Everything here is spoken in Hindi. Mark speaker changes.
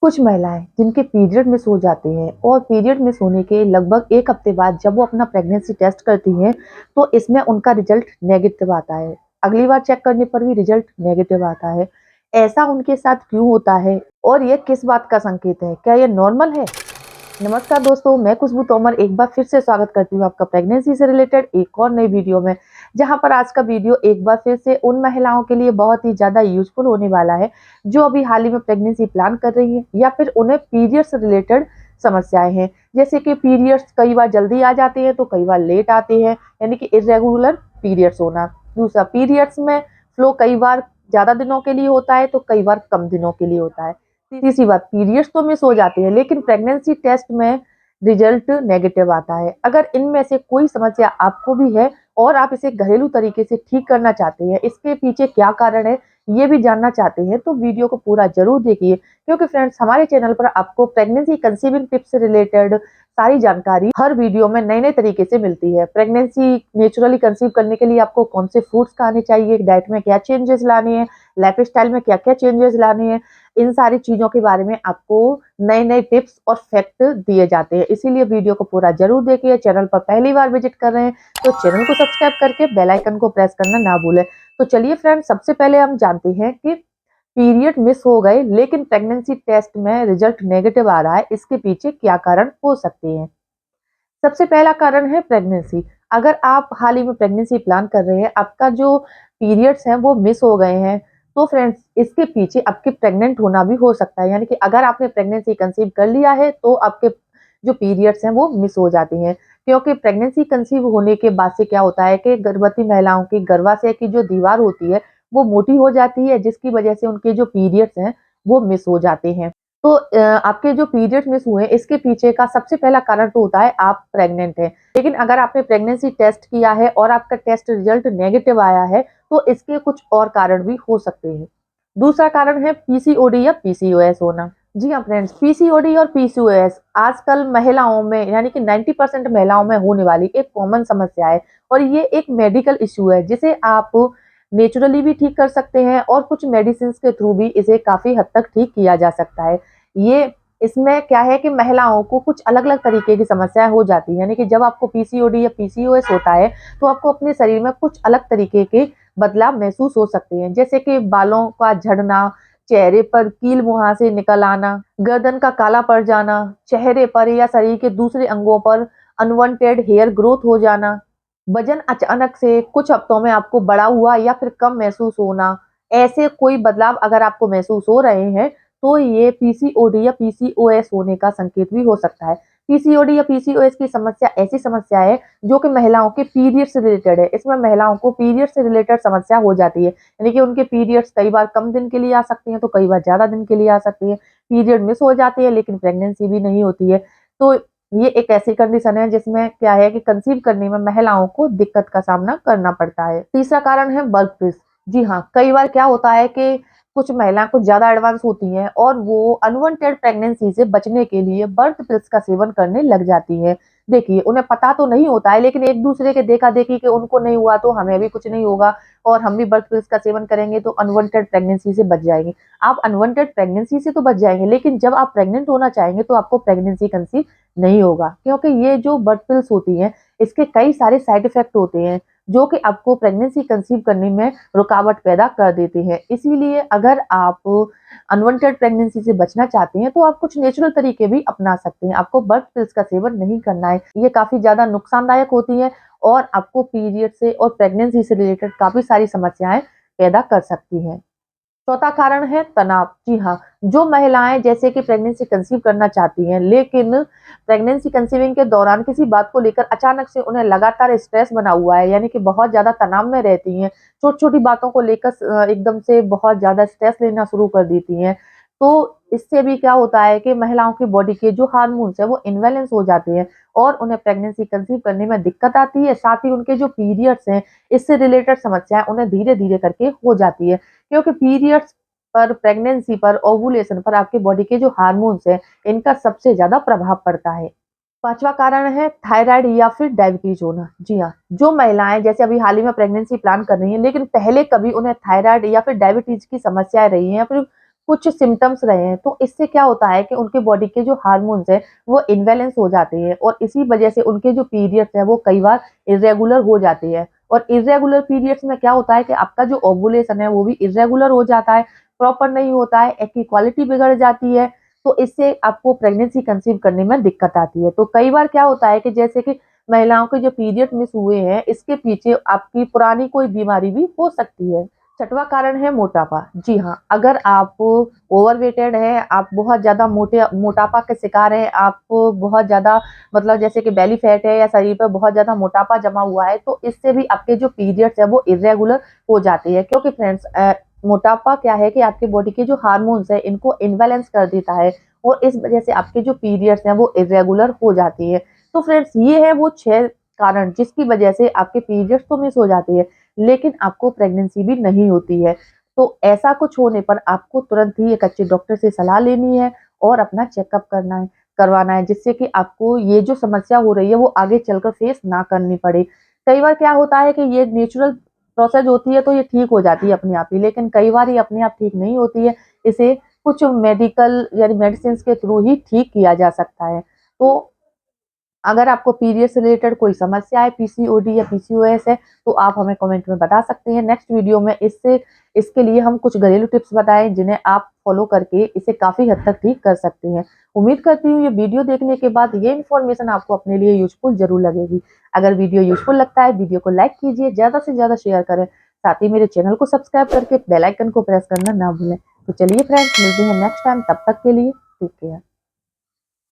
Speaker 1: कुछ महिलाएं जिनके पीरियड मिस हो जाते हैं और पीरियड मिस होने के लगभग 1 हफ्ते बाद जब वो अपना प्रेगनेंसी टेस्ट करती हैं, तो इसमें उनका रिजल्ट नेगेटिव आता है। अगली बार चेक करने पर भी रिजल्ट नेगेटिव आता है। ऐसा उनके साथ क्यों होता है और ये किस बात का संकेत है? क्या ये नॉर्मल है? नमस्कार दोस्तों, मैं खुशबू तोमर एक बार फिर से स्वागत करती हूँ आपका प्रेगनेंसी से रिलेटेड एक और नई वीडियो में। जहाँ पर आज का वीडियो एक बार फिर से उन महिलाओं के लिए बहुत ही ज़्यादा यूज़फुल होने वाला है, जो अभी हाल ही में प्रेगनेंसी प्लान कर रही हैं या फिर उन्हें पीरियड्स से रिलेटेड समस्याएं हैं। जैसे कि पीरियड्स कई बार जल्दी आ जाते हैं तो कई बार लेट आते हैं, यानी कि इर्रेगुलर पीरियड्स होना। दूसरा, पीरियड्स में फ्लो कई बार ज़्यादा दिनों के लिए होता है तो कई बार कम दिनों के लिए होता है। तीसरी बात, पीरियड्स तो मिस हो जाती है लेकिन प्रेगनेंसी टेस्ट में रिजल्ट नेगेटिव आता है। अगर इनमें से कोई समस्या आपको भी है और आप इसे घरेलू तरीके से ठीक करना चाहते हैं, इसके पीछे क्या कारण है ये भी जानना चाहते हैं, तो वीडियो को पूरा जरूर देखिए। क्योंकि फ्रेंड्स, हमारे चैनल पर आपको प्रेगनेंसी कंसीविंग टिप्स से रिलेटेड सारी जानकारी हर वीडियो में नए नए तरीके से मिलती है। प्रेगनेंसी नेचुरली कंसीव करने के लिए आपको कौन से फूड्स खाने चाहिए, डाइट में क्या चेंजेस लाने हैं, लाइफ स्टाइल में क्या क्या चेंजेस लाने हैं, इन सारी चीज़ों के बारे में आपको नए-नए टिप्स और फैक्ट दिए जाते हैं। इसीलिए वीडियो को पूरा ज़रूर देखिए। चैनल पर पहली बार विज़िट कर रहे हैं, तो चैनल को सब्सक्राइब करके बेल आइकन को प्रेस करना ना भूलें। तो चलिए फ्रेंड्स, सबसे पहले हम जानते हैं कि पीरियड मिस हो गए लेकिन प्रेगनेंसी टेस्ट में रिजल्ट नेगेटिव आ रहा है, इसके पीछे क्या कारण हो सकते हैं। सबसे पहला कारण है प्रेगनेंसी। अगर आप हाल ही में प्रेगनेंसी प्लान कर रहे हैं, आपका जो पीरियड्स हैं वो मिस हो गए हैं, तो फ्रेंड्स इसके पीछे आपके प्रेग्नेंट होना भी हो सकता है। यानी कि अगर आपने प्रेगनेंसी कंसीव कर लिया है तो आपके जो पीरियड्स हैं वो मिस हो जाते हैं। क्योंकि प्रेगनेंसी कंसीव होने के बाद से क्या होता है कि गर्भवती महिलाओं की गर्भाशय की जो दीवार होती है वो मोटी हो जाती है, जिसकी वजह से उनके जो पीरियड्स हैं वो मिस हो जाते हैं। तो आपके जो पीरियड्स मिस हुए इसके पीछे का सबसे पहला कारण तो होता है आप प्रेग्नेंट हैं। लेकिन अगर आपने प्रेगनेंसी टेस्ट किया है और आपका टेस्ट रिजल्ट नेगेटिव आया है, तो इसके कुछ और कारण भी हो सकते हैं। दूसरा कारण है पीसीओडी या पीसीओएस होना। जी हाँ फ्रेंड्स, पीसीओडी और पीसीओएस आजकल महिलाओं में यानी कि 90% महिलाओं में होने वाली एक कॉमन समस्या है और ये एक मेडिकल इश्यू है जिसे आप नेचुरली भी ठीक कर सकते हैं और कुछ मेडिसिन के थ्रू भी इसे काफ़ी हद तक ठीक किया जा सकता है। ये इसमें क्या है कि महिलाओं को कुछ अलग-अलग तरीके की समस्याएँ हो जाती हैं, यानी कि जब आपको पीसीओडी या पीसीओएस होता है, तो आपको अपने शरीर में कुछ अलग तरीके के बदलाव महसूस हो सकते हैं, जैसे कि बालों का झड़ना, चेहरे पर कील-मुहासे निकल आना, गर्दन का काला पड़ जाना, चेहरे पर या शरीर के दूसरे अंगों पर अनवांटेड हेयर ग्रोथ हो जाना, वजन अचानक से कुछ हफ्तों में आपको बढ़ा हुआ या फिर कम महसूस होना, ऐसे कोई बदलाव अगर आपको महसूस हो रहे हैं, तो ये पीसीओडी या पीसीओएस होने का संकेत भी हो सकता है। पीसीओडी या पीसीओएस की समस्या ऐसी समस्या है जो कि महिलाओं के पीरियड से रिलेटेड है। इसमें महिलाओं को पीरियड से रिलेटेड समस्या हो जाती है। यानी कि उनके पीरियड्स कई बार कम दिन के लिए आ सकती हैं, तो कई बार ज़्यादा दिन के लिए आ सकती है। पीरियड मिस हो जाती है लेकिन प्रेगनेंसी भी नहीं होती है। तो ये एक ऐसी कंडीशन है जिसमें क्या है कि कंसीव करने में महिलाओं को दिक्कत का सामना करना पड़ता है। तीसरा कारण है बर्थ पिल्स। जी हाँ, कई बार क्या होता है कि कुछ महिलाएं कुछ ज़्यादा एडवांस होती हैं और वो अनवांटेड प्रेगनेंसी से बचने के लिए बर्थ पिल्स का सेवन करने लग जाती हैं। देखिए, उन्हें पता तो नहीं होता है लेकिन एक-दूसरे के देखा-देखी कि उनको नहीं हुआ तो हमें भी कुछ नहीं होगा और हम भी बर्थ पिल्स का सेवन करेंगे तो अनवांटेड प्रेगनेंसी से बच जाएँगे। आप अनवांटेड प्रेगनेंसी से तो बच जाएँगे लेकिन जब आप प्रेग्नेंट होना चाहेंगे तो आपको प्रेगनेंसी कंसीव नहीं होगा, क्योंकि ये जो बर्थ पिल्स होती हैं, इसके कई सारे साइड इफ़ेक्ट होते हैं, जो कि आपको प्रेगनेंसी कंसीव करने में रुकावट पैदा कर देते हैं। इसीलिए अगर आप अनवांटेड प्रेगनेंसी से बचना चाहते हैं, तो आप कुछ नेचुरल तरीके भी अपना सकते हैं। आपको बर्थ पिल्स का सेवन नहीं करना है। ये काफ़ी ज़्यादा नुकसानदायक होती हैं और आपको पीरियड से और प्रेगनेंसी से रिलेटेड काफ़ी सारी समस्याएँ पैदा कर सकती हैं। चौथा कारण है तनाव। जी हाँ, जो महिलाएँ जैसे कि प्रेगनेंसी कंसीव करना चाहती हैं, लेकिन प्रेगनेंसी कंसीविंग के दौरान किसी बात को लेकर अचानक से उन्हें लगातार स्ट्रेस बना हुआ है, यानी कि बहुत ज़्यादा तनाव में रहती हैं, छोटी-छोटी बातों को लेकर एकदम से बहुत ज़्यादा स्ट्रेस लेना शुरू कर देती हैं। तो इससे भी क्या होता है कि महिलाओं की बॉडी के जो हार्मोन्स हैं, वो इम्बैलेंस हो जाते हैं और उन्हें प्रेगनेंसी कंसीव करने में दिक्कत आती है। साथ ही उनके जो पीरियड्स हैं, इससे रिलेटेड समस्याएँ उन्हें धीरे-धीरे करके हो जाती है। क्योंकि पीरियड्स पर, प्रेगनेंसी पर, ओव्यूलेशन पर आपके बॉडी के जो हार्मोन्स हैं, इनका सबसे ज़्यादा प्रभाव पड़ता है। पाँचवां कारण है थायराइड या फिर डायबिटीज़ होना। जी हाँ, जो महिलाएँ जैसे अभी हाल ही में प्रेगनेंसी प्लान कर रही हैं, लेकिन पहले कभी उन्हें थायराइड या फिर डायबिटीज़ की समस्याएँ रही हैं या फिर कुछ सिम्टम्स रहे हैं, तो इससे क्या होता है कि उनके बॉडी के जो हार्मोन्स हैं वो इम्बैलेंस हो जाते हैं और इसी वजह से उनके जो पीरियड्स हैं वो कई बार इर्रेगुलर हो जाते हैं। और इर्रेगुलर पीरियड्स में क्या होता है कि आपका जो ओव्यूलेशन है वो भी इर्रेगुलर हो जाता है, प्रॉपर नहीं होता है, एग की क्वालिटी बिगड़ जाती है, तो इससे आपको प्रेगनेंसी कंसीव करने में दिक्कत आती है। तो कई बार क्या होता है कि जैसे कि महिलाओं के जो पीरियड मिस हुए हैं, इसके पीछे आपकी पुरानी कोई बीमारी भी हो सकती है। छठवां कारण है मोटापा। जी हाँ, अगर आप ओवरवेटेड हैं, आप बहुत ज़्यादा मोटापा के शिकार हैं, आप बहुत ज़्यादा मतलब जैसे कि बेली फैट है या शरीर पे बहुत ज़्यादा मोटापा जमा हुआ है, तो इससे भी आपके जो पीरियड्स है वो इर्रेगुलर हो जाते हैं। क्योंकि फ्रेंड्स मोटापा क्या है कि आपकी बॉडी के जो हार्मोन्स है इनको इम्बैलेंस कर देता है और इस वजह से आपके जो पीरियड्स हैं वो इर्रेगुलर हो जाती है। तो फ्रेंड्स ये है वो 6 कारण जिसकी वजह से आपके पीरियड्स तो मिस हो जाते हैं, लेकिन आपको प्रेगनेंसी भी नहीं होती है। तो ऐसा कुछ होने पर आपको तुरंत ही एक अच्छे डॉक्टर से सलाह लेनी है और अपना चेकअप करवाना है, जिससे कि आपको ये जो समस्या हो रही है वो आगे चलकर फेस ना करनी पड़े। कई बार क्या होता है कि ये नेचुरल प्रोसेस होती है तो ये ठीक हो जाती है अपने आप ही, लेकिन कई बार ये अपने आप ठीक नहीं होती है। इसे कुछ मेडिकल यानी मेडिसिन के थ्रू ही ठीक किया जा सकता है। तो अगर आपको पीरियड से रिलेटेड कोई समस्या है, पीसीओडी या पीसीओएस है, तो आप हमें कमेंट में बता सकते हैं। नेक्स्ट वीडियो में इसके लिए हम कुछ घरेलू टिप्स बताएँ जिन्हें आप फॉलो करके इसे काफ़ी हद तक ठीक कर सकते हैं। उम्मीद करती हूँ ये वीडियो देखने के बाद ये इन्फॉर्मेशन आपको अपने लिए यूज़फुल ज़रूर लगेगी। अगर वीडियो यूज़फुल लगता है, वीडियो को लाइक कीजिए, ज़्यादा से ज़्यादा शेयर करें। साथ ही मेरे चैनल को सब्सक्राइब करके बेल आइकन को प्रेस करना ना भूलें। तो चलिए फ्रेंड्स, मिलते हैं नेक्स्ट टाइम, तब तक के लिए टेक केयर।